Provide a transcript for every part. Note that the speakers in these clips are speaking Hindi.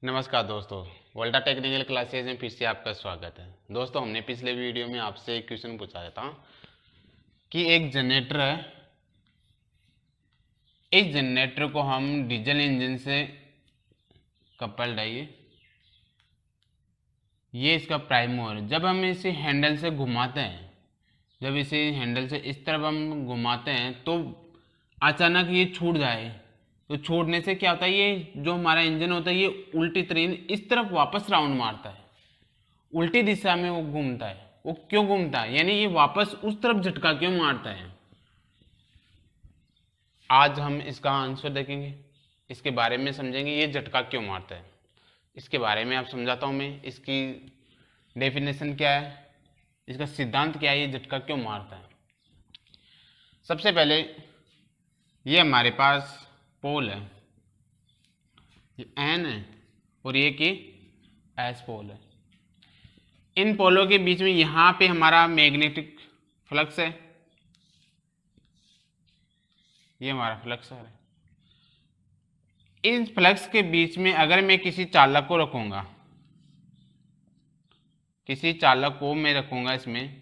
नमस्कार दोस्तों, वोल्टा टेक्निकल क्लासेज में फिर से आपका स्वागत है। दोस्तों, हमने पिछले वीडियो में आपसे एक क्वेश्चन पूछा था कि एक जनरेटर है। इस जनरेटर को हम डीजल इंजन से कपल्ड है। ये इसका प्राइम मूवर है। जब हम इसे हैंडल से घुमाते हैं, जब इसे हैंडल से इस तरफ हम घुमाते हैं तो अचानक ये छूट जाए, तो छूटने से क्या होता है, ये जो हमारा इंजन होता है ये उल्टी तरह इस तरफ वापस राउंड मारता है, उल्टी दिशा में वो घूमता है। वो क्यों घूमता है, यानी ये वापस उस तरफ झटका क्यों मारता है? आज हम इसका आंसर देखेंगे, इसके बारे में समझेंगे ये झटका क्यों मारता है। इसके बारे में आप समझाता हूं मैं। इसकी डेफिनेशन क्या है, इसका सिद्धांत क्या है, ये झटका क्यों मारता है। सबसे पहले ये हमारे पास पोल है, ये एन है और ये की एस पोल है। इन पोलों के बीच में यहां पे हमारा मैग्नेटिक फ्लक्स है, ये हमारा फ्लक्स है। इन फ्लक्स के बीच में अगर मैं किसी चालक को रखूंगा, किसी चालक को मैं रखूंगा इसमें,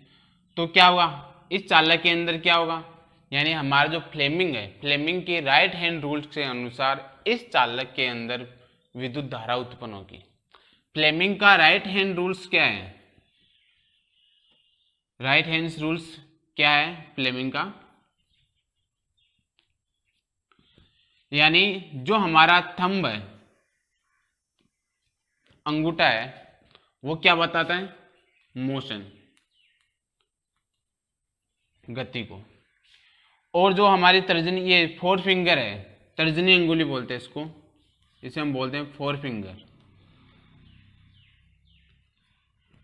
तो क्या होगा, इस चालक के अंदर क्या होगा, यानी हमारा जो फ्लेमिंग है, फ्लेमिंग के राइट हैंड रूल्स के अनुसार इस चालक के अंदर विद्युत धारा उत्पन्न होगी। फ्लेमिंग का राइट हैंड रूल्स क्या है, राइट हैंड रूल्स क्या है फ्लेमिंग का, यानी जो हमारा थंब है, अंगूठा है, वो क्या बताता है, मोशन, गति को। और जो हमारी तर्जनी, ये फोर फिंगर है, तर्जनी अंगुली बोलते हैं इसको, इसे हम बोलते हैं फोर फिंगर,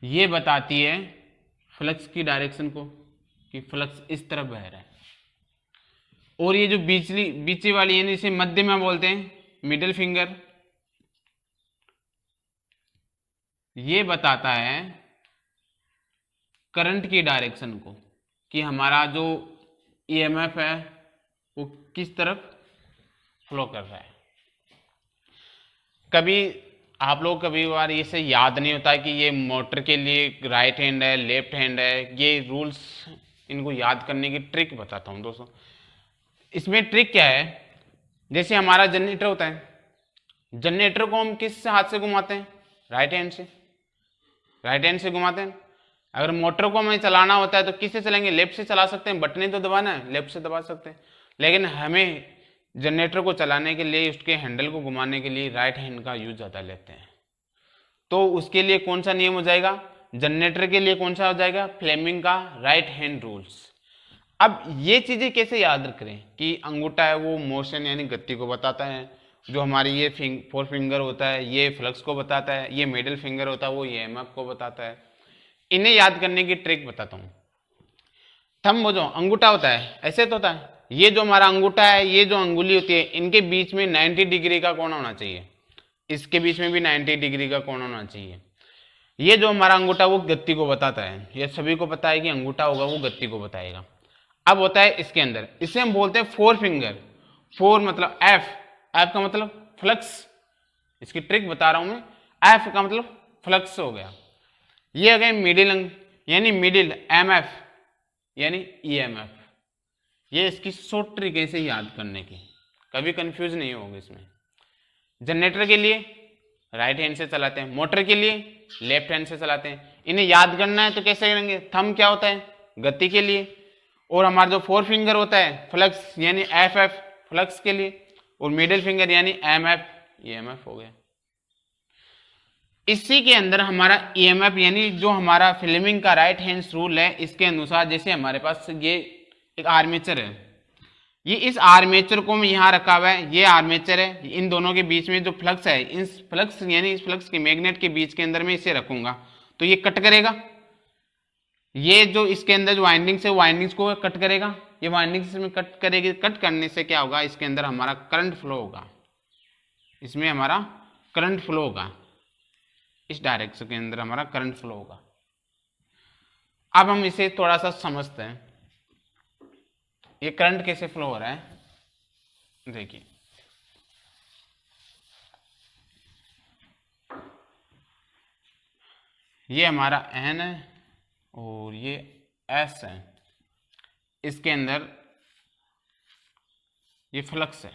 ये बताती है फ्लक्स की डायरेक्शन को, कि फ्लक्स इस तरफ बह रहा है। और ये जो बीच वाली, यानी इसे मध्य में बोलते हैं मिडिल फिंगर, ये बताता है करंट की डायरेक्शन को, कि हमारा जो ईएमएफ है वो किस तरफ फ्लो कर रहा है। कभी आप लोग कभी बार इसे याद नहीं होता कि ये मोटर के लिए राइट हैंड है, लेफ्ट हैंड है। ये रूल्स, इनको याद करने की ट्रिक बताता हूं दोस्तों। इसमें ट्रिक क्या है, जैसे हमारा जनरेटर होता है, जनरेटर को हम किस हाथ से घुमाते हैं, राइट हैंड से, राइट हैंड से घुमाते हैं। अगर मोटर को हमें चलाना होता है तो किससे चलाएंगे, लेफ्ट से चला सकते हैं, बटन तो दबाना है, लेफ्ट से दबा सकते हैं। लेकिन हमें जनरेटर को चलाने के लिए, उसके हैंडल को घुमाने के लिए राइट हैंड का यूज ज़्यादा लेते हैं। तो उसके लिए कौन सा नियम हो जाएगा, जनरेटर के लिए कौन सा हो जाएगा, फ्लेमिंग का राइट हैंड रूल्स। अब ये चीज़ें कैसे याद करें कि अंगूठा है वो मोशन यानी गति को बताता है, जो हमारी ये फोर फिंगर होता है ये फ्लक्स को बताता है, ये मिडिल फिंगर होता है वो ईएमएफ को बताता है। इन्हें याद करने की ट्रिक बताता हूं। थंब, वो जो अंगूठा होता है ऐसे तो होता है, ये जो हमारा अंगूठा है, ये जो अंगुली होती है, इनके बीच में 90 डिग्री का कोण होना चाहिए, इसके बीच में भी 90 डिग्री का कोण होना चाहिए। ये जो हमारा अंगूठा वो गति को बताता है, ये सभी को पता है कि अंगूठा होगा वो गति को बताएगा। अब होता है इसके अंदर, इसे हम बोलते हैं फोर फिंगर। फोर मतलब एफ, एफ का मतलब फ्लक्स, इसकी ट्रिक बता रहा हूं मैं। एफ का मतलब फ्लक्स हो गया। ये आ गए मिडिल अंग, यानी मिडिल एमएफ यानी ईएमएफ। ये इसकी शॉर्ट ट्रिक है इसे याद करने की, कभी कंफ्यूज नहीं होगा इसमें। जनरेटर के लिए राइट हैंड से चलाते हैं, मोटर के लिए लेफ्ट हैंड से चलाते हैं। इन्हें याद करना है तो कैसे करेंगे, थंब क्या होता है, गति के लिए, और हमारा जो फोर फिंगर होता है फ्लक्स यानी एफ एफ फ्लक्स के लिए, और मिडिल फिंगर यानी एम एफ ईएमएफ हो गया। इसी के अंदर हमारा ईएमएफ यानी जो हमारा फ्लेमिंग का राइट हैंड रूल है, इसके अनुसार जैसे हमारे पास ये एक आर्मेचर है, ये इस आर्मेचर को मैं यहां रखा हुआ है, ये आर्मेचर है, इन दोनों के बीच में जो फ्लक्स है, इस फ्लक्स यानी इस फ्लक्स के मैग्नेट के बीच के अंदर मैं इसे रखूंगा तो ये कट करेगा। ये जो इसके अंदर जो वाइंडिंग्स है वाइंडिंग्स को कट करेगा, ये वाइंडिंग्स में कट करेगी। कट करने से क्या होगा, इसके अंदर हमारा करंट फ्लो होगा, इसमें हमारा करंट फ्लो होगा, इस डायरेक्शन के अंदर हमारा करंट फ्लो होगा। अब हम इसे थोड़ा सा समझते हैं, ये करंट कैसे फ्लो हो रहा है। देखिए ये हमारा एन है और ये एस है, इसके अंदर ये फ्लक्स है।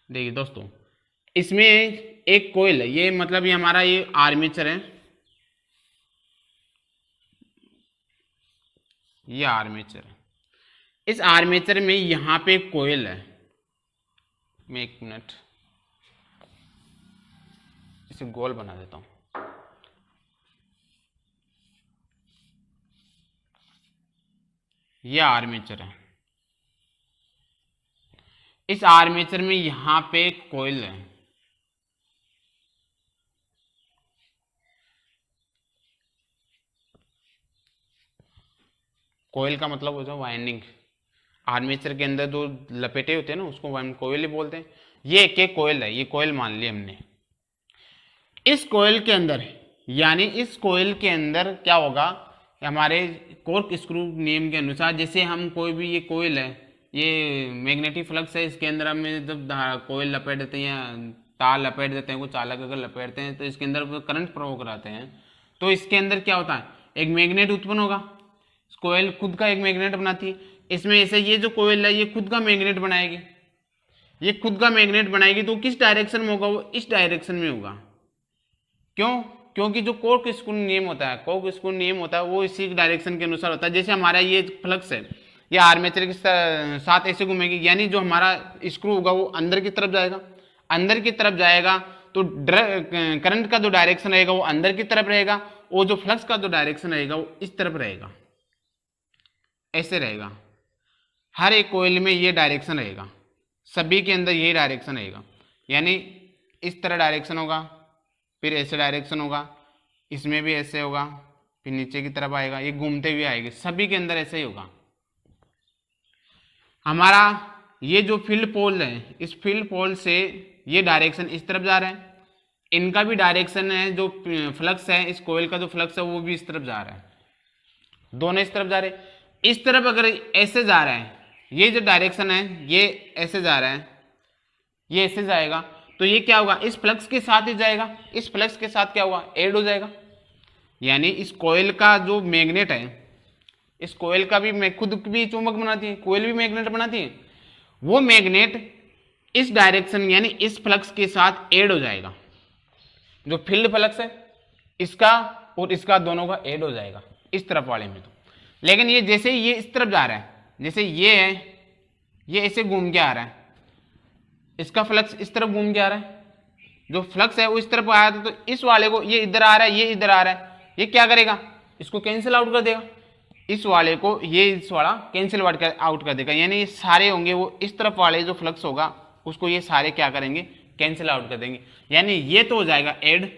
देखिए दोस्तों, इसमें एक कोयल है, ये मतलब ये हमारा ये आर्मेचर है, ये आर्मेचर है। इस आर्मेचर में यहां पे एक कोयल है, मैं एक मिनट इसे गोल बना देता हूं। ये आर्मेचर है, इस आर्मेचर में यहां पे एक कोयल है, कोयल का मतलब होता है वाइंडिंग। आर्मेचर के अंदर जो लपेटे होते हैं ना उसको कोयल ही बोलते हैं। ये एक कोयल है, ये कोयल मान ली हमने। इस कोयल के अंदर यानी इस कोयल के अंदर क्या होगा, हमारे कॉर्क स्क्रू नियम के अनुसार, जैसे हम कोई भी, ये कोयल है, ये मैग्नेटिक फ्लक्स है, इसके अंदर हम जब कोयल लपेट देते हैं, तार लपेट देते हैं, कुछ चालक अगर लपेटते हैं तो इसके अंदर करंट प्रवो कराते हैं, तो इसके अंदर क्या होता है, एक मैग्नेट उत्पन्न होगा। कोयल खुद का एक मैग्नेट बनाती है। इसमें ऐसे ये जो कोयल है ये खुद का मैग्नेट बनाएगी, ये खुद का मैग्नेट बनाएगी, तो किस डायरेक्शन में होगा, वो इस डायरेक्शन में होगा। क्यों? क्योंकि जो कॉर्क स्क्रू नियम होता है, कॉर्क स्क्रू नियम होता है वो इसी डायरेक्शन के अनुसार होता है। जैसे हमारा ये फ्लक्स है, ये आर्मेचर के साथ ऐसे घूमेगी, यानी जो हमारा स्क्रू होगा वो अंदर की तरफ जाएगा, अंदर की तरफ जाएगा तो करंट का जो डायरेक्शन रहेगा वो अंदर की तरफ रहेगा, और जो फ्लक्स का जो डायरेक्शन रहेगा वो इस तरफ रहेगा, ऐसे रहेगा। हर एक कोयल में ये डायरेक्शन रहेगा, सभी के अंदर यही डायरेक्शन रहेगा, यानी इस तरह डायरेक्शन होगा, फिर ऐसे डायरेक्शन होगा, इसमें भी ऐसे होगा, फिर नीचे की तरफ आएगा, ये घूमते हुए आएगी, सभी के अंदर ऐसे ही होगा। हमारा ये जो फील्ड पोल है, इस फील्ड पोल से ये डायरेक्शन इस तरफ जा रहा है, इनका भी डायरेक्शन है, जो फ्लक्स है, इस कोयल का जो फ्लक्स है वो भी इस तरफ जा रहा है, दोनों इस तरफ जा रहे हैं। इस तरफ अगर ऐसे जा रहा है, ये जो डायरेक्शन है ये ऐसे जा रहा है, ये ऐसे जाएगा, तो ये क्या होगा, इस फ्लक्स के साथ ही जाएगा, इस फ्लक्स के साथ क्या हुआ, ऐड हो जाएगा। यानी इस कोयल का जो मैग्नेट है, इस कोयल का भी खुद भी चुंबक बनाती है, कोयल भी मैग्नेट बनाती है, वो मैग्नेट इस डायरेक्शन यानी इस फ्लक्स के साथ ऐड हो जाएगा। जो फील्ड फ्लक्स है इसका और इसका दोनों का ऐड हो जाएगा इस तरफ वाले में। तो लेकिन ये जैसे ये इस तरफ जा रहा है, जैसे ये है, ये ऐसे घूम के आ रहा है, इसका फ्लक्स इस तरफ घूम के आ रहा है, जो फ्लक्स है वो इस तरफ आया था, तो इस वाले को ये इधर आ रहा है, ये इधर आ रहा है, ये क्या करेगा, इसको कैंसिल आउट कर देगा, इस वाले को ये इस वाला कैंसिल आउट कर देगा, यानी ये सारे होंगे वो इस तरफ वाले जो फ्लक्स होगा उसको ये सारे क्या करेंगे, कैंसिल आउट कर देंगे। यानी ये तो हो जाएगा ऐड,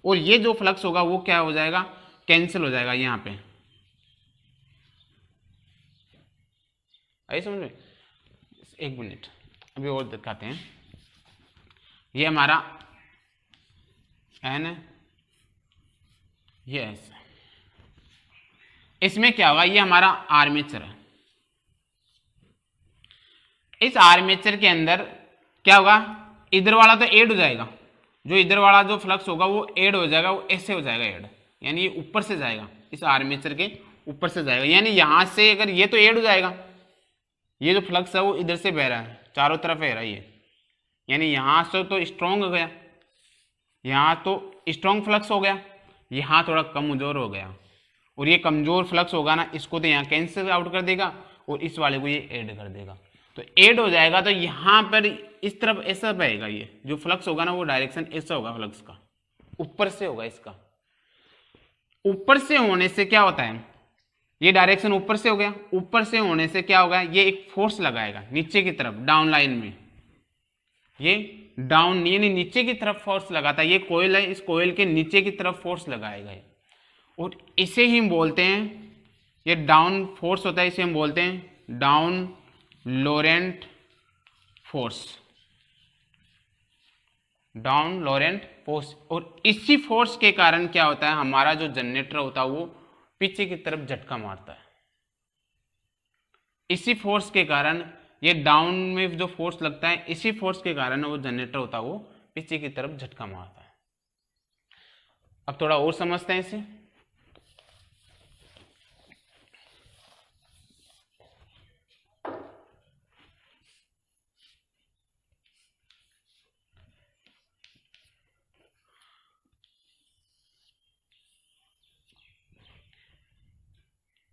और ये जो फ्लक्स होगा वो क्या हो जाएगा, कैंसिल हो जाएगा। यहाँ पे आई समझ में? एक मिनट अभी और दिखाते हैं। ये हमारा एन है, ये एस है, इसमें क्या होगा, ये हमारा आर्मेचर है, इस आर्मेचर के अंदर क्या होगा, इधर वाला तो ऐड हो जाएगा, जो इधर वाला जो फ्लक्स होगा वो ऐड हो जाएगा, वो ऐसे हो जाएगा ऐड, यानी ये ऊपर से जाएगा, इस आर्मेचर के ऊपर से जाएगा, यानी यहां से अगर ये तो ऐड हो जाएगा, ये जो फ्लक्स है वो इधर से बह रहा है, चारों तरफ बह रहा है ये, यानी यहां से तो स्ट्रॉन्ग हो गया, यहां तो स्ट्रॉन्ग फ्लक्स हो गया, यहां थोड़ा कमजोर हो गया, और ये कमजोर फ्लक्स होगा ना, इसको तो यहाँ कैंसिल आउट कर देगा और इस वाले को ये ऐड कर देगा, तो ऐड हो जाएगा, तो यहाँ पर इस तरफ ऐसा बहेगा, ये जो फ्लक्स होगा ना वो डायरेक्शन ऐसा होगा, फ्लक्स का ऊपर से होगा, इसका ऊपर से होने से क्या होता है, ये डायरेक्शन ऊपर से हो गया, ऊपर से होने से क्या होगा, ये एक फोर्स लगाएगा नीचे की तरफ, डाउन लाइन में, ये डाउन यानी नीचे की तरफ फोर्स लगाता है, ये कोयल है, इस कोयल के नीचे की तरफ फोर्स लगाएगा, और इसे ही हम बोलते हैं, ये डाउन फोर्स होता है, इसे हम बोलते हैं डाउन लोरेंट फोर्स, डाउन लोरेंट फोर्स। और इसी फोर्स के कारण क्या होता है, हमारा जो जनरेटर होता है वो पीछे की तरफ झटका मारता है, इसी फोर्स के कारण, ये डाउन में जो फोर्स लगता है इसी फोर्स के कारण वो जनरेटर होता है वो पीछे की तरफ झटका मारता है। अब थोड़ा और समझते हैं इसे।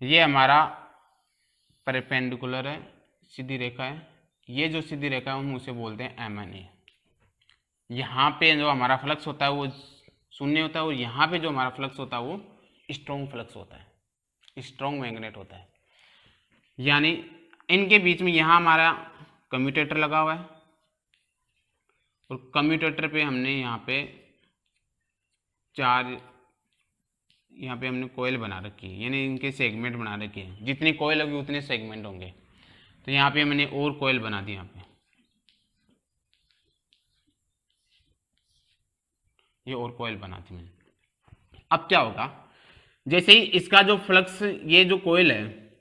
ये हमारा परपेंडिकुलर है, सीधी रेखा है। ये जो सीधी रेखा है हम उसे बोलते हैं MNA। यहाँ पे जो हमारा फ्लक्स होता है वो शून्य होता है, और यहाँ पे जो हमारा फ्लक्स होता है वो स्ट्रॉन्ग फ्लक्स होता है, स्ट्रॉन्ग मैग्नेट होता है। यानी इनके बीच में यहाँ हमारा कम्यूटेटर लगा हुआ है, और कम्यूटेटर पे हमने यहाँ पे यहाँ पे हमने कोयल बना रखी है, यानी इनके सेगमेंट बना रखे हैं। जितनी कोयल होगी उतने सेगमेंट होंगे। तो यहाँ पे मैंने और कोयल बना दी यहाँ पे, ये और कोयल बना दी मैंने। अब क्या होगा, जैसे ही इसका जो फ्लक्स, ये जो कोयल है,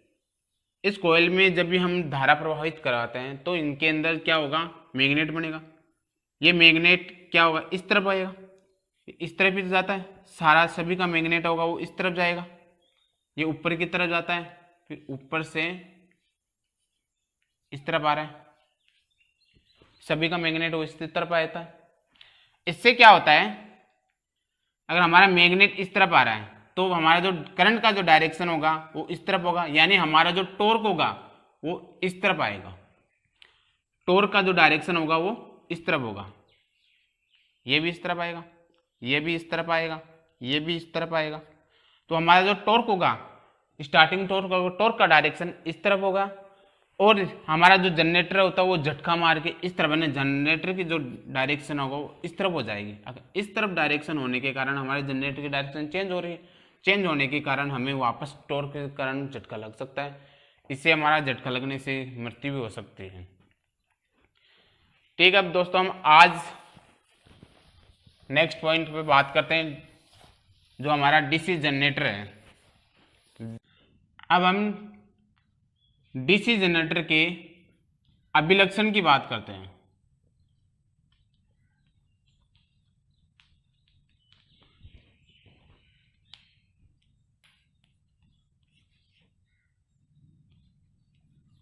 इस कोयल में जब भी हम धारा प्रवाहित कराते हैं तो इनके अंदर क्या होगा, मैग्नेट बनेगा। ये मैग्नेट क्या होगा, इस तरफ आएगा, इस तरफ ही जाता है, सारा सभी का मैग्नेट होगा वो इस तरफ जाएगा। ये ऊपर की तरफ जाता है, फिर ऊपर से इस तरफ आ रहा है, सभी का मैग्नेट वो इस तरफ आता है। इससे क्या होता है, अगर हमारा मैग्नेट इस तरफ आ रहा है तो हमारा जो करंट का जो डायरेक्शन होगा वो इस तरफ होगा, यानी हमारा जो टॉर्क होगा वो इस तरफ आएगा। टॉर्क का जो डायरेक्शन होगा वो इस तरफ होगा। ये भी इस तरफ आएगा, ये भी इस तरफ आएगा, ये भी इस तरफ आएगा। तो हमारा जो टॉर्क होगा, स्टार्टिंग टॉर्क का डायरेक्शन इस तरफ होगा, और हमारा जो जनरेटर होता है वो झटका मार के इस तरफ, यानी जनरेटर की जो डायरेक्शन होगा वो इस तरफ हो जाएगी। अगर इस तरफ डायरेक्शन होने के कारण हमारे जनरेटर की डायरेक्शन चेंज हो रही है, चेंज होने के कारण हमें वापस टॉर्क के कारण झटका लग सकता है। इससे हमारा झटका लगने से मृत्यु भी हो सकती है। ठीक है, अब दोस्तों हम आज नेक्स्ट पॉइंट पे बात करते हैं, जो हमारा डीसी जनरेटर है। अब हम डीसी जनरेटर के अभिलक्षण की बात करते हैं।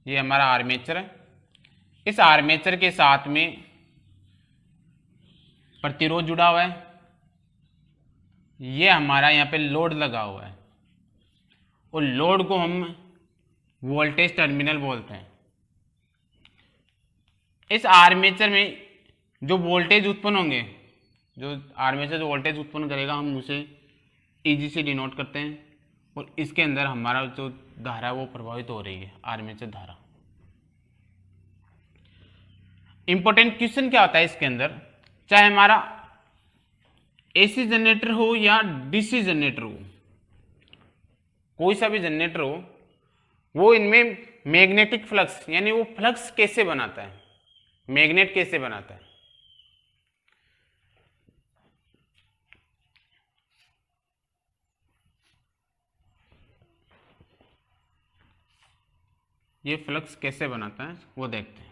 ये हमारा आर्मेचर है। इस आर्मेचर के साथ में प्रतिरोध जुड़ा हुआ है। ये हमारा यहाँ पे लोड लगा हुआ है, और लोड को हम वोल्टेज टर्मिनल बोलते हैं। इस आर्मेचर में जो वोल्टेज उत्पन्न होंगे, जो आर्मेचर जो वोल्टेज उत्पन्न करेगा, हम उसे ईजी से डिनोट करते हैं, और इसके अंदर हमारा जो धारा है वो प्रभावित हो रही है, आर्मेचर धारा। इंपॉर्टेंट क्वेश्चन क्या होता है इसके अंदर, चाहे हमारा एसी जनरेटर हो या डीसी जनरेटर हो, कोई सा भी जनरेटर हो, वो इनमें मैग्नेटिक फ्लक्स, यानी वो फ्लक्स कैसे बनाता है, मैग्नेट कैसे बनाता है। ये फ्लक्स कैसे बनाता है वो देखते हैं।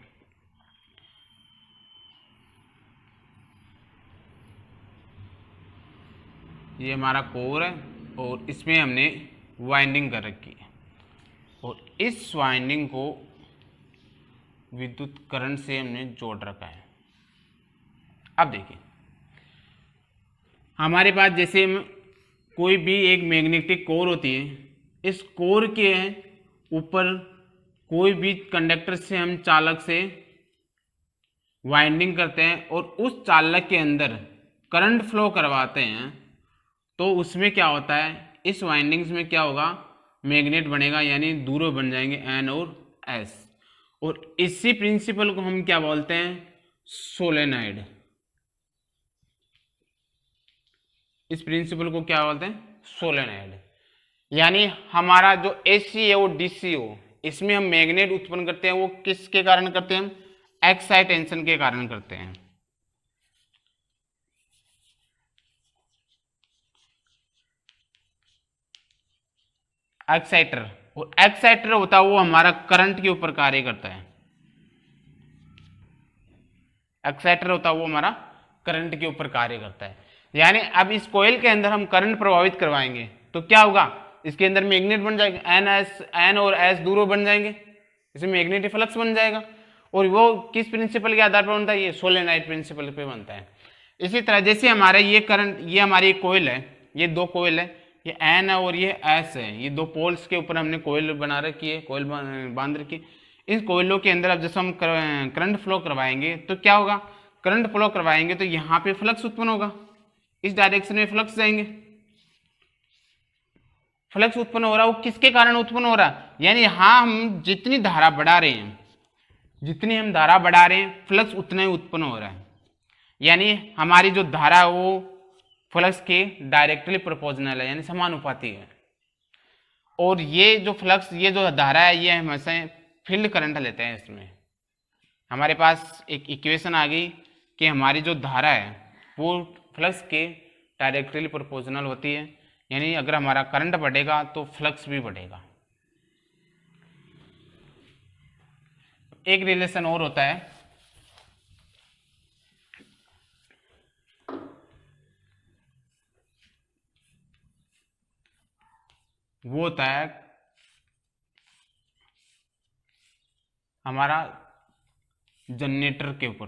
ये हमारा कोर है, और इसमें हमने वाइंडिंग कर रखी है, और इस वाइंडिंग को विद्युत करंट से हमने जोड़ रखा है। अब देखिए, हमारे पास जैसे कोई भी एक मैग्नेटिक कोर होती है, इस कोर के ऊपर कोई भी कंडक्टर से हम चालक से वाइंडिंग करते हैं, और उस चालक के अंदर करंट फ्लो करवाते हैं, तो उसमें क्या होता है, इस वाइंडिंग्स में क्या होगा, मैग्नेट बनेगा, यानी दूर बन जाएंगे N और S। और इसी प्रिंसिपल को हम क्या बोलते हैं, सोलेनॉइड। इस प्रिंसिपल को क्या बोलते हैं, सोलेनॉइड। यानी हमारा जो AC हो DC हो, इसमें हम मैग्नेट उत्पन्न करते हैं, वो किसके कारण करते हैं, हम एक्साइटेशन के कारण करते हैं। एक्साइटर, और एक्साइटर होता है वो हमारा करंट के ऊपर कार्य करता है। एक्साइटर होता है वो हमारा करंट के ऊपर कार्य करता है। यानी अब इस कोयल के अंदर हम करंट प्रभावित करवाएंगे तो क्या होगा, इसके अंदर मैग्नेट बन जाएगा, एन और एस दूरों बन जाएंगे, इसमें मैग्नेटिक फ्लक्स बन जाएगा। और वो किस प्रिंसिपल के आधार पर बनता है, ये सोलेनोइड प्रिंसिपल पे बनता है। इसी तरह जैसे हमारा ये करंट, ये हमारी कोयल है, ये दो कोयल है, ये एन है और ये एस है, ये दो पोल्स के ऊपर हमने कोयल बना रखी है, कोयल बांध रखी। इन कोयलों के अंदर अब जैसे हम करंट फ्लो करवाएंगे तो क्या होगा, करंट फ्लो करवाएंगे तो यहाँ पे फ्लक्स उत्पन्न होगा, इस डायरेक्शन में फ्लक्स जाएंगे, फ्लक्स उत्पन्न हो रहा है। वो किसके कारण उत्पन्न हो रहा है, यानी यहाँ हम जितनी धारा बढ़ा रहे हैं, जितनी हम धारा बढ़ा रहे हैं फ्लक्स उतना ही उत्पन्न हो रहा है। यानी हमारी जो धारा है वो फ्लक्स के डायरेक्टली प्रोपोर्शनल है, यानी समानुपाती है। और ये जो फ्लक्स, ये जो धारा है, ये हमेशा फील्ड करंट लेते हैं। इसमें हमारे पास एक इक्वेशन आ गई कि हमारी जो धारा है वो फ्लक्स के डायरेक्टली प्रोपोर्शनल होती है, यानी अगर हमारा करंट बढ़ेगा तो फ्लक्स भी बढ़ेगा। एक रिलेशन और होता है, वो होता है हमारा जनरेटर के ऊपर।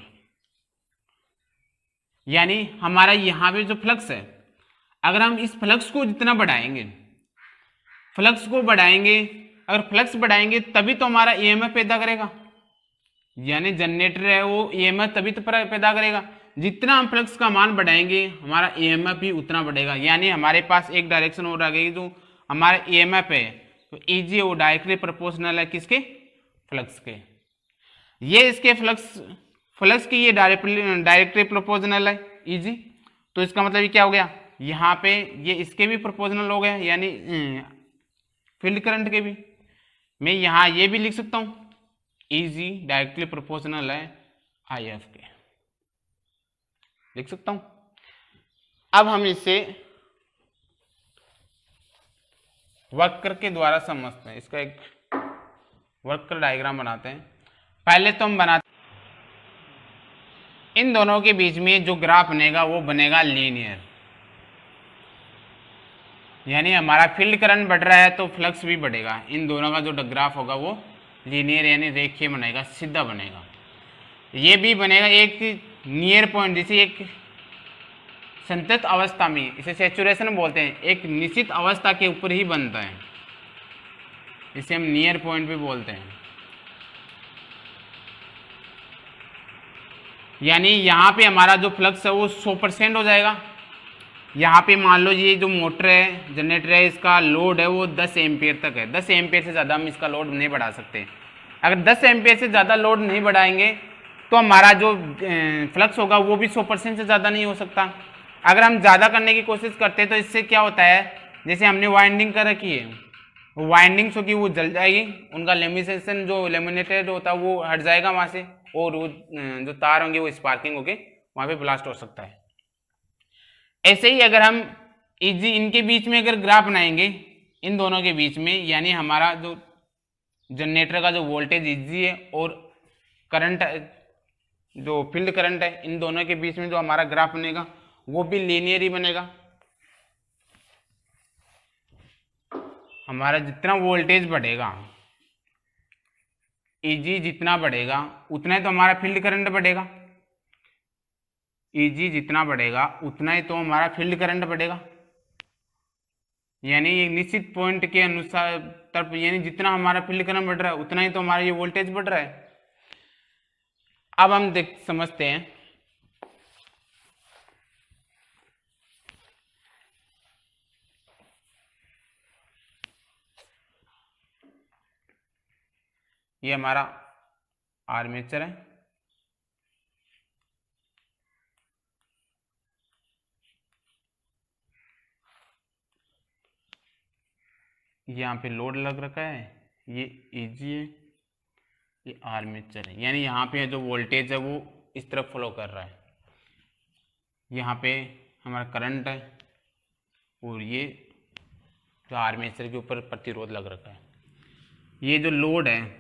यानी हमारा यहाँ पे जो फ्लक्स है, अगर हम इस फ्लक्स को जितना बढ़ाएंगे, फ्लक्स को बढ़ाएंगे, अगर फ्लक्स बढ़ाएंगे तभी तो हमारा ईएमएफ पैदा करेगा, यानी जनरेटर है वो ईएमएफ तभी तो पैदा करेगा। जितना हम फ्लक्स का मान बढ़ाएंगे हमारा ईएमएफ भी उतना बढ़ेगा। यानी हमारे पास एक डायरेक्शन और आ गई, जो हमारा ईएमएफ है तो ईजी वो डायरेक्टली प्रोपोर्शनल है किसके, फ्लक्स के। ये इसके फ्लक्स की ये डायरेक्टली प्रोपोर्शनल है ईजी, तो इसका मतलब ये क्या हो गया, यहाँ पे ये इसके भी प्रोपोर्शनल हो गया, यानी फील्ड करंट के भी। मैं यहाँ ये भी लिख सकता हूँ, ईजी डायरेक्टली प्रोपोर्शनल है आईएफ के, लिख सकता हूँ। अब हम इसे वक्र के द्वारा समझते हैं, इसका एक वक्र डायग्राम बनाते हैं। पहले तो हम बनाते, इन दोनों के बीच में जो ग्राफ बनेगा वो बनेगा लीनियर, यानी हमारा फील्ड करंट बढ़ रहा है तो फ्लक्स भी बढ़ेगा। इन दोनों का जो ग्राफ होगा वो लीनियर यानी रेखीय बनेगा, सीधा बनेगा। ये भी बनेगा एक नियर पॉइंट, जैसे एक संतत अवस्था में, इसे सैचुरेशन बोलते हैं, एक निश्चित अवस्था के ऊपर ही बनता है, इसे हम नियर पॉइंट भी बोलते हैं। यानी यहाँ पे हमारा जो फ्लक्स है वो 100% हो जाएगा। यहाँ पे मान लो ये जो मोटर है, जनरेटर है, इसका लोड है वो 10 एम्पियर तक है। 10 एम्पियर से ज़्यादा हम इसका लोड नहीं बढ़ा सकते। अगर 10 एम्पियर से ज़्यादा लोड नहीं बढ़ाएंगे तो हमारा जो फ्लक्स होगा वो भी 100% से ज़्यादा नहीं हो सकता। अगर हम ज़्यादा करने की कोशिश करते हैं तो इससे क्या होता है, जैसे हमने वाइंडिंग कर रखी है, वो वाइंडिंग्स होगी वो जल जाएगी, उनका लेमिनेशन जो लेमिनेटेड होता है वो हट जाएगा वहाँ से, और वो जो तार होंगे वो स्पार्किंग होके वहाँ पे ब्लास्ट हो सकता है। ऐसे ही अगर हम इजी इनके बीच में अगर ग्राफ बनाएंगे, इन दोनों के बीच में, यानी हमारा जो जनरेटर का जो वोल्टेज इजी है और करंट जो फील्ड करंट है, इन दोनों के बीच में जो हमारा ग्राफ बनेगा वो भी लीनियर ही बनेगा। हमारा जितना वोल्टेज बढ़ेगा, ईजी जितना बढ़ेगा उतना ही तो हमारा फील्ड करंट बढ़ेगा, ईजी जितना बढ़ेगा उतना ही तो हमारा फील्ड करंट बढ़ेगा। यानी एक निश्चित पॉइंट के अनुसार तरफ, यानी जितना हमारा फील्ड करंट बढ़ रहा है उतना ही तो हमारा ये वोल्टेज बढ़ रहा है। अब हम समझते हैं, ये हमारा आर्मेचर है, यहाँ पे लोड लग रखा है, ये ईजी है, ये आर्मेचर है। यानी यहाँ पे जो वोल्टेज है वो इस तरफ फ्लो कर रहा है, यहाँ पे हमारा करंट है, और ये जो आर्मेचर के ऊपर प्रतिरोध लग रखा है। ये जो लोड है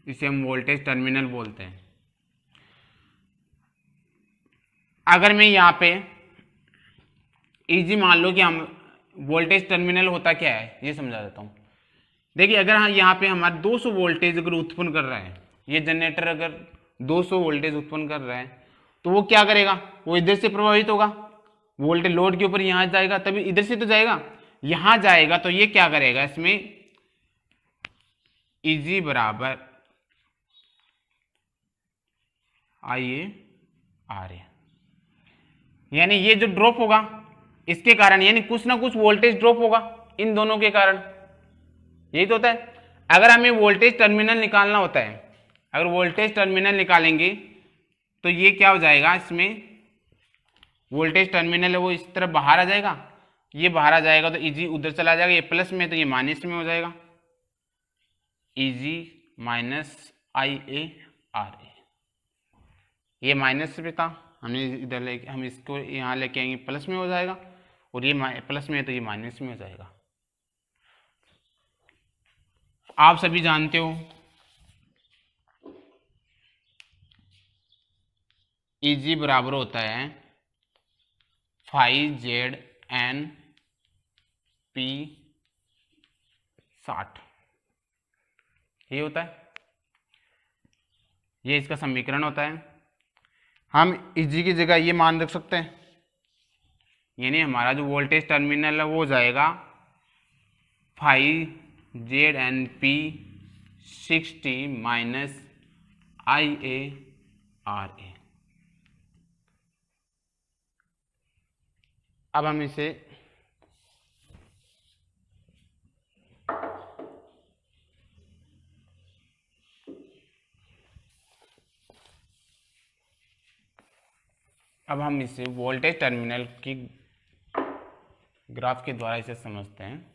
इसे हम वोल्टेज टर्मिनल बोलते हैं। अगर मैं यहाँ पे इजी मान लो कि हम वोल्टेज टर्मिनल होता क्या है ये समझा देता हूँ। देखिए अगर हम यहाँ पे हमारे 200 वोल्टेज अगर उत्पन्न कर रहा है, ये जनरेटर अगर 200 वोल्टेज उत्पन्न कर रहा है तो वो क्या करेगा, वो इधर से प्रभावित होगा, वोल्टेज लोड के ऊपर यहाँ जाएगा तभी इधर से तो जाएगा, यहाँ जाएगा तो ये क्या करेगा, इसमें इजी बराबर आइए आर ए, यानी ये जो ड्रॉप होगा इसके कारण यानी कुछ ना कुछ वोल्टेज ड्रॉप होगा इन दोनों के कारण, यही तो होता है। अगर हमें वोल्टेज टर्मिनल निकालना होता है, अगर वोल्टेज टर्मिनल निकालेंगे तो ये क्या हो जाएगा, इसमें वोल्टेज टर्मिनल है वो इस तरफ बाहर आ जाएगा, ये बाहर आ जाएगा तो इजी उधर चला जाएगा, ये प्लस में तो ये माइनस में हो जाएगा, easy minus I A R A, ये माइनस पे था हमने इधर ले, हम इसको यहाँ लेके आएंगे प्लस में हो जाएगा, और ये प्लस में है तो ये माइनस में हो जाएगा। आप सभी जानते हो इजी बराबर होता है 5ZN P 60, ये होता है, ये इसका समीकरण होता है। हम इजी की जगह ये मान रख सकते हैं, यानी हमारा जो वोल्टेज टर्मिनल है वो जाएगा 5ZNP 60 माइनस IARA। अब हम इसे वोल्टेज टर्मिनल की ग्राफ के द्वारा इसे समझते हैं।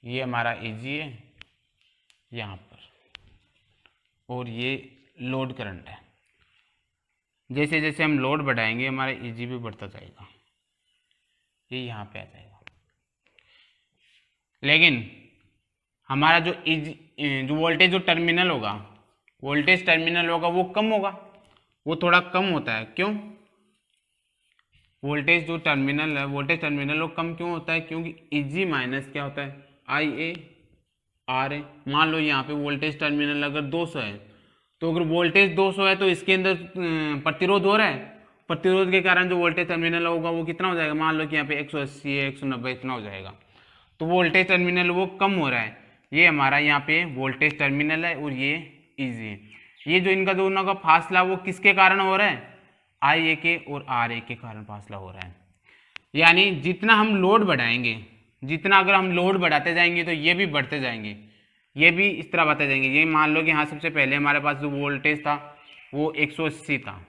ये हमारा एजी है यहाँ पर, और ये लोड करंट है, जैसे जैसे हम लोड बढ़ाएंगे हमारा एजी भी बढ़ता जाएगा, ये यहाँ पे आ जाएगा। लेकिन हमारा जो वोल्टेज जो टर्मिनल होगा, वोल्टेज टर्मिनल होगा वो कम होगा, वो थोड़ा कम होता है। क्यों? वोल्टेज जो टर्मिनल है, वोल्टेज टर्मिनल वो कम क्यों होता है? क्योंकि इजी माइनस क्या होता है, आई ए आर ए। मान लो यहाँ पे वोल्टेज टर्मिनल अगर 200 है, तो अगर वोल्टेज 200 है तो इसके अंदर प्रतिरोध हो रहा है, प्रतिरोध के कारण जो वोल्टेज टर्मिनल होगा वो कितना हो जाएगा, मान लो कि यहाँ पे 180 है, 190 इतना हो जाएगा, तो वोल्टेज टर्मिनल वो कम हो रहा है। ये हमारा यहाँ पे वोल्टेज टर्मिनल है और ये इजी है। ये जो इनका दोनों का फासला वो किसके कारण हो रहा है, आई ए के और आर ए के कारण फासला हो रहा है। यानी जितना हम लोड बढ़ाएंगे, जितना अगर हम लोड बढ़ाते जाएंगे तो ये भी बढ़ते जाएंगे, ये भी इस तरह बढ़ते जाएंगे। ये मान लो कि हाँ सबसे पहले हमारे पास जो वोल्टेज था वो 180 था,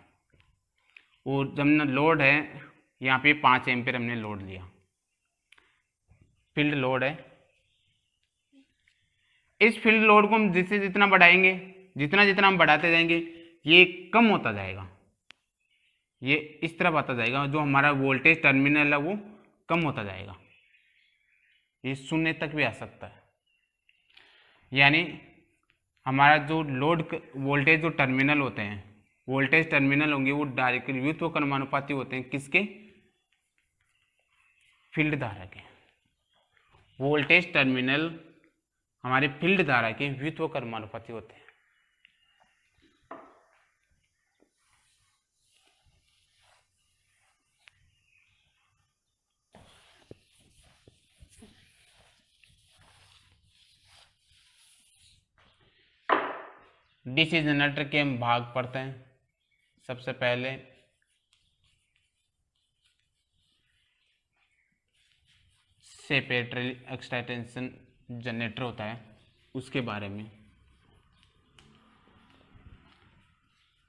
और जब ना लोड है यहाँ पे 5 एम्पीयर हमने लोड लिया, फील्ड लोड है। इस फील्ड लोड को हम जिससे जितना बढ़ाएंगे, जितना जितना हम बढ़ाते जाएंगे ये कम होता जाएगा, ये इस तरफ आता जाएगा, जो हमारा वोल्टेज टर्मिनल है वो कम होता जाएगा, ये 0 तक भी आ सकता है। यानी हमारा जो लोड वोल्टेज जो टर्मिनल होते हैं, वोल्टेज टर्मिनल होंगे वो डायरेक्टली व्युत्क्रमानुपाती होते हैं किसके, फील्ड धारा के। वोल्टेज टर्मिनल हमारे फील्ड धारा के व्युत्क्रमानुपाती होते हैं। डीसी जनरेटर के हम भाग पढ़ते हैं। सबसे पहले सेपरेटरी एक्साइटेशन जनरेटर होता है, उसके बारे में।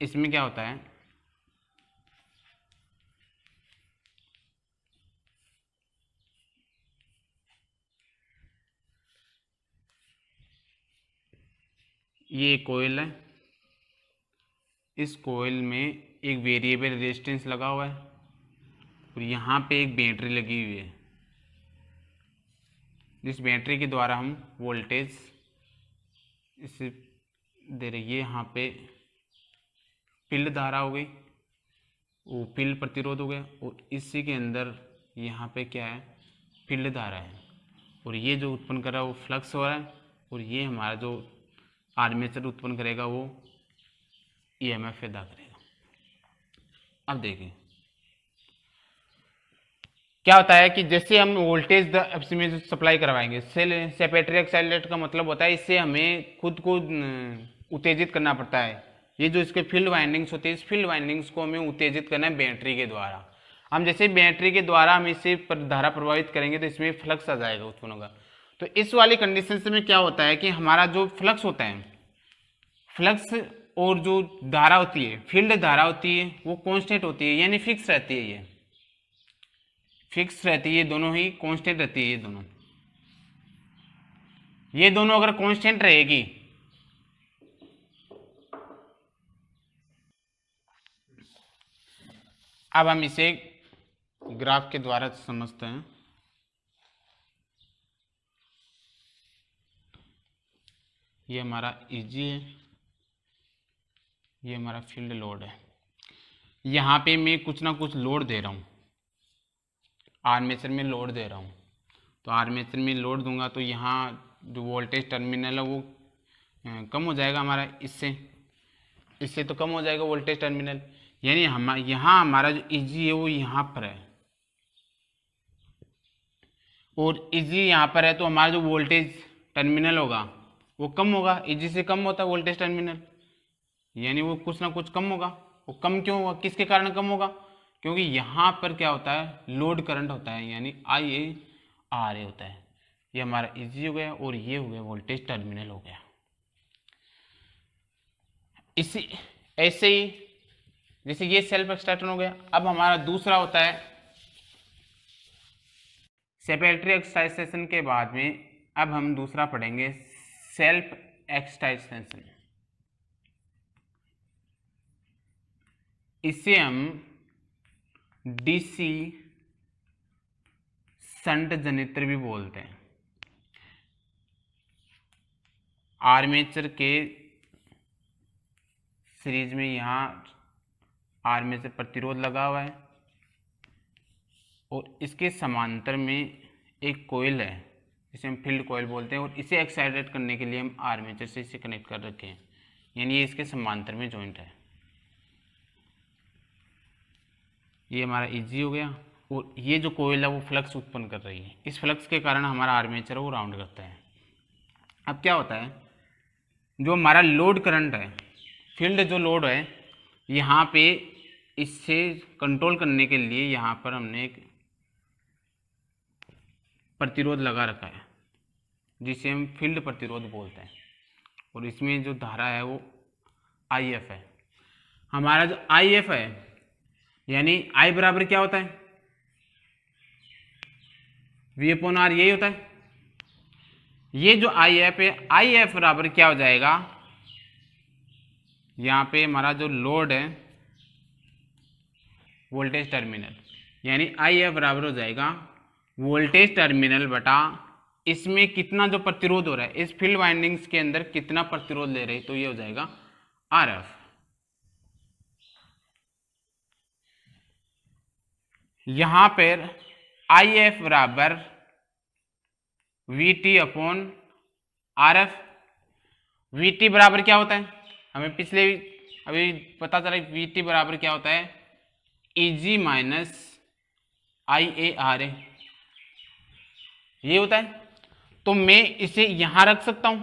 इसमें क्या होता है, ये कोयल है, इस कोयल में एक वेरिएबल रेजिस्टेंस लगा हुआ है और यहाँ पे एक बैटरी लगी हुई है, जिस बैटरी के द्वारा हम वोल्टेज इसे दे रही है। यहाँ पे फील्ड धारा हो गई वो फील्ड प्रतिरोध हो गया, और इसी के अंदर यहाँ पे क्या है, फील्ड धारा है, और ये जो उत्पन्न कर रहा है वो फ्लक्स हो रहा है, और ये हमारा जो आर्मेचर उत्पन्न करेगा वो ईएमएफ पैदा करेगा। अब देखिए क्या होता है कि जैसे हम वोल्टेज में सप्लाई करवाएंगे, सेपेटरी एक्साइलेट का मतलब होता है इससे हमें खुद को उत्तेजित करना पड़ता है। ये जो इसके फील्ड वाइंडिंग्स होती है, इस फील्ड वाइंडिंग्स को हमें उत्तेजित करना है बैटरी के द्वारा। हम जैसे बैटरी के द्वारा हम इससे धारा प्रभावित करेंगे तो इसमें फ्लक्स आ जाएगा, उत्पन्न होगा। तो इस वाली कंडीशन में क्या होता है कि हमारा जो फ्लक्स होता है, फ्लक्स और जो धारा होती है, फील्ड धारा होती है, वो कांस्टेंट होती है, यानी फिक्स रहती है। ये फिक्स रहती है, दोनों ही कांस्टेंट रहती है। ये दोनों अगर कांस्टेंट रहेगी अब हम इसे ग्राफ के द्वारा समझते हैं। ये हमारा ईजी है, ये हमारा फील्ड लोड है। यहाँ पे मैं कुछ ना कुछ लोड दे रहा हूँ, आर्मेचर में लोड दे रहा हूँ। तो आर्मेचर में लोड दूंगा तो यहाँ जो वोल्टेज टर्मिनल है वो कम हो जाएगा हमारा, इससे तो कम हो जाएगा वोल्टेज टर्मिनल, यानी हम यहाँ हमारा जो ईजी है वो यहाँ पर है, और ईजी यहाँ पर है, तो हमारा जो वोल्टेज टर्मिनल होगा वो कम होगा। ईजी से कम होता है वोल्टेज टर्मिनल, यानी वो कुछ ना कुछ कम होगा। वो कम क्यों होगा, किसके कारण कम होगा, क्योंकि यहाँ पर क्या होता है, लोड करंट होता है, यानी IA होता है। ये हमारा ईजी हो गया, और ये हो गया वोल्टेज टर्मिनल हो गया। इसी ऐसे ही जैसे ये सेल्फ एक्साइटेशन हो गया। अब हमारा दूसरा होता है सेपेटरी एक्साइटेशन के बाद में अब हम दूसरा पढ़ेंगे सेल्फ एक्साइटेशन। इसे हम डीसी शंट जनित्र भी बोलते हैं। आर्मेचर के सीरीज में यहाँ आर्मेचर प्रतिरोध लगा हुआ है, और इसके समांतर में एक कोयल है जिसे हम फील्ड कोयल बोलते हैं, और इसे एक्साइटेट करने के लिए हम आर्मेचर से इसे कनेक्ट कर रखे हैं, यानी ये इसके समांतर में जॉइंट है। ये हमारा ईजी हो गया, और ये जो कोयल है वो फ्लक्स उत्पन्न कर रही है। इस फ्लक्स के कारण हमारा आर्मेचर वो राउंड करता है। अब क्या होता है, जो हमारा लोड करंट है, फील्ड जो लोड है, यहाँ पे इससे कंट्रोल करने के लिए यहाँ पर हमने एक प्रतिरोध लगा रखा है जिसे हम फील्ड प्रतिरोध बोलते हैं, और इसमें जो धारा है वो IF है। हमारा जो IF है, यानी I बराबर क्या होता है, V/R, यही होता है। ये जो IF है, IF बराबर क्या हो जाएगा, यहाँ पे हमारा जो लोड है वोल्टेज टर्मिनल, यानी IF बराबर हो जाएगा वोल्टेज टर्मिनल बटा इसमें कितना जो प्रतिरोध हो रहा है, इस फील्ड वाइंडिंग्स के अंदर कितना प्रतिरोध ले रहे हैं, तो ये हो जाएगा RF। यहां पर IF बराबर VT/RF। VT बराबर क्या होता है, हमें पिछले अभी पता चला VT बराबर क्या होता है, EG माइनस IARA, ये होता है। तो मैं इसे यहां रख सकता हूं,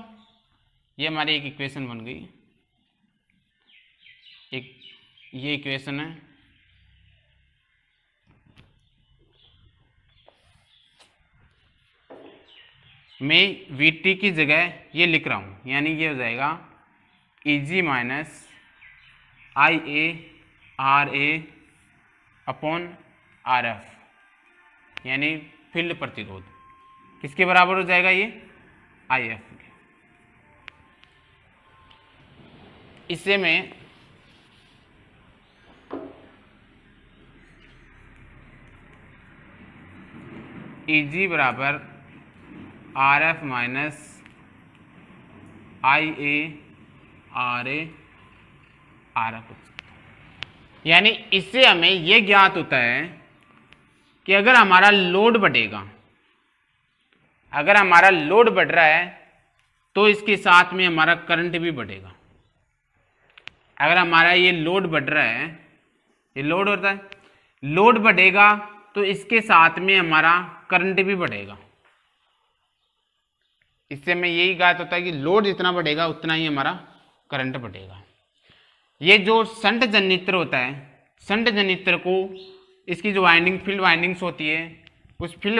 ये हमारी एक इक्वेशन बन गई, एक ये इक्वेशन है। मैं VT की जगह ये लिख रहा हूं, यानी ये हो जाएगा EG minus IARA upon RF, यानी फील्ड प्रतिरोध किसके बराबर हो जाएगा, ये IF के। इससे मैं EG बराबर RF माइनस IARA RF। यानी इससे हमें यह ज्ञात होता है कि अगर हमारा लोड बढ़ेगा, अगर हमारा लोड बढ़ रहा है तो इसके साथ में हमारा करंट भी बढ़ेगा। अगर हमारा ये लोड बढ़ रहा है, ये लोड होता है, लोड बढ़ेगा तो इसके साथ में हमारा करंट भी बढ़ेगा। इससे हमें यही ज्ञात होता है कि लोड जितना बढ़ेगा उतना ही हमारा करंट बढ़ेगा। ये जो शंट जनरेटर होता है, शंट जनरेटर को इसकी जो वाइंडिंग फील्ड वाइंडिंग्स होती है, उस फील्ड